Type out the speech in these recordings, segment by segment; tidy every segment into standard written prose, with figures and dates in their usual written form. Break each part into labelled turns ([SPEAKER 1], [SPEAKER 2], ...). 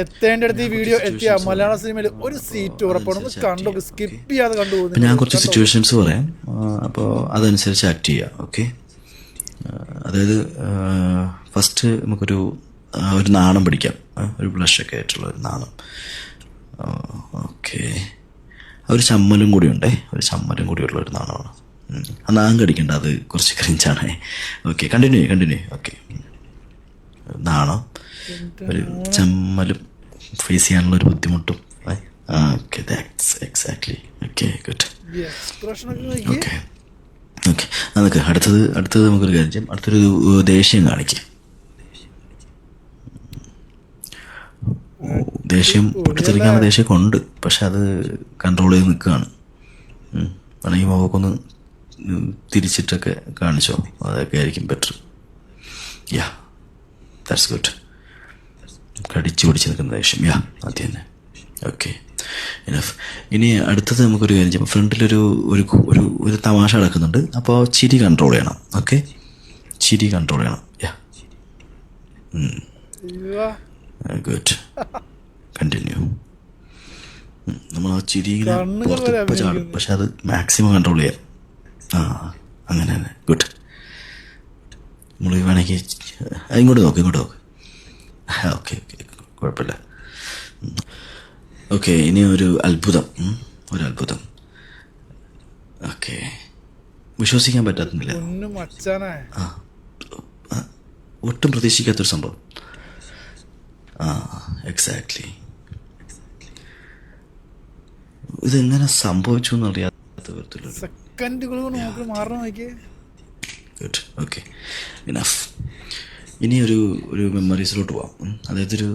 [SPEAKER 1] എത്തേണ്ട അടുത്ത് ഈ വീഡിയോ എത്തിയ മലയാള സിനിമയിൽ ഒരു സീറ്റ് ഉറപ്പാണ്. കണ്ടു സ്കിപ്പ് ചെയ്യാതെ കണ്ടുപോകുന്നു.
[SPEAKER 2] ഞാൻ കുറച്ച് സിറ്റുവേഷൻസ് പറയാം, അപ്പോൾ അതനുസരിച്ച് ആക്ട് ചെയ്യാം. ഓക്കെ, അതായത് ഫസ്റ്റ് നമുക്കൊരു നാണം പിടിക്കാം, ഒരു ബ്ലഷൊക്കെ ആയിട്ടുള്ള ഒരു നാണം. ഓക്കെ, ഒരു ചമ്മലും കൂടി ഉണ്ടേ, ഒരു ചമ്മലും കൂടിയുള്ള ഒരു നാണമാണ്. ആ നാം കടിക്കണ്ട, അത് കുറച്ച് ക്രിഞ്ചാണേ. Okay, continue. ഓക്കെ, നാണം, ഒരു ചമ്മലും ഫേസ് ചെയ്യാനുള്ള ഒരു ബുദ്ധിമുട്ടും. Okay, that's exactly. Okay, good. Okay okay, അതൊക്കെ അടുത്തത് നമുക്കൊരു കാര്യം ചെയ്യാം. അടുത്തൊരു ദേഷ്യം കാണിക്കും. ദേഷ്യം പൊട്ടിത്തെറിക്കാനുള്ള ദേഷ്യമൊക്കെ ഉണ്ട്, പക്ഷെ അത് കൺട്രോൾ ചെയ്ത് നിൽക്കുകയാണ്. വേണമെങ്കിൽ മുഖക്കൊന്ന് തിരിച്ചിട്ടൊക്കെ കാണിച്ചോ, അതൊക്കെ ആയിരിക്കും ബെറ്റർ. Yeah, that's good. കടിച്ചു പിടിച്ച് നിൽക്കുന്ന ദേഷ്യം. യാ, അത് തന്നെ. Okay, enough. ഇനി അടുത്തത് നമുക്കൊരു കാര്യം ചെയ്യാം. ഫ്രണ്ടിലൊരു ഒരു ഒരു ഒരു തമാശ നടക്കുന്നുണ്ട്, അപ്പോൾ ചിരി കൺട്രോൾ ചെയ്യണം. ഓക്കെ, ചിരി കൺട്രോൾ ചെയ്യണം. യാ, ഗുഡ്. കണ്ടിന്യൂ. നമ്മൾ ആ ചിരി ഇങ്ങനെ പുറത്ത് ചാടും, പക്ഷെ അത് മാക്സിമം കൺട്രോൾ ചെയ്യാം. അങ്ങനെ തന്നെ. ഗുഡ്. നമ്മൾ വേണമെങ്കിൽ ഇങ്ങോട്ട് നോക്ക്. ഓക്കെ, കുഴപ്പമില്ല. ഓക്കെ, ഇനി ഒരു അത്ഭുതം. ഓക്കെ, വിശ്വസിക്കാൻ പറ്റാത്തില്ല, ഒട്ടും പ്രതീക്ഷിക്കാത്തൊരു സംഭവം. എക്സാക്ട്ലി. ഇതെങ്ങനെ സംഭവിച്ചു എന്നറിയാത്ത വിധത്തിലുള്ള. ഗുഡ്. Okay, enough. ഇനി ഒരു മെമ്മറീസിലോട്ട് പോവാം. അതായത് ഒരു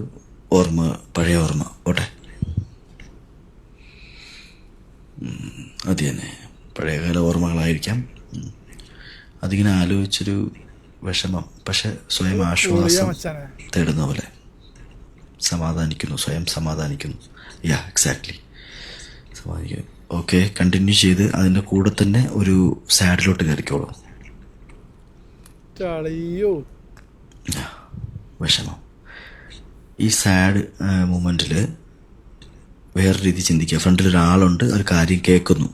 [SPEAKER 2] പഴയ ഓർമ്മ ഓട്ടെ. അത് തന്നെ, പഴയകാല ഓർമ്മകളായിരിക്കാം. അതിങ്ങനെ ആലോചിച്ചൊരു വിഷമം, പക്ഷെ സ്വയം ആശ്വാസം തേടുന്ന പോലെ സ്വയം സമാധാനിക്കുന്നു. യാ, എക്സാക്ട്ലി, സമാധാനിക്കുന്നു. ഓക്കെ, കണ്ടിന്യൂ ചെയ്ത് അതിൻ്റെ കൂടെ തന്നെ ഒരു സാഡിലോട്ട് കയറിക്കോളൂ. വിഷമം. ഈ സാഡ് മൊമെൻറ്റിൽ വേറെ രീതി ചിന്തിക്കുക. ഫ്രണ്ടിൽ ഒരാളുണ്ട്, ഒരു കാര്യം കേൾക്കുന്നു,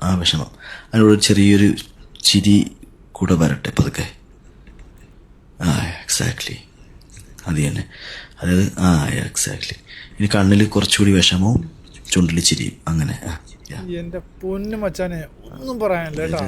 [SPEAKER 2] ആ വിഷമം. അതിനോട് ചെറിയൊരു ചിരി കൂടെ വരട്ടെ പതുക്കെ. എക്സാക്ട്ലി, അത് തന്നെ. അതായത് എക്സാക്ട്ലി. ഇനി കണ്ണിൽ കുറച്ചുകൂടി വിഷമവും ചുണ്ടിൽ ചിരിയും. അങ്ങനെ.
[SPEAKER 1] എന്റെ പൊന്നു മച്ചാനെ, ഒന്നും പറയാനില്ല കേട്ടോ.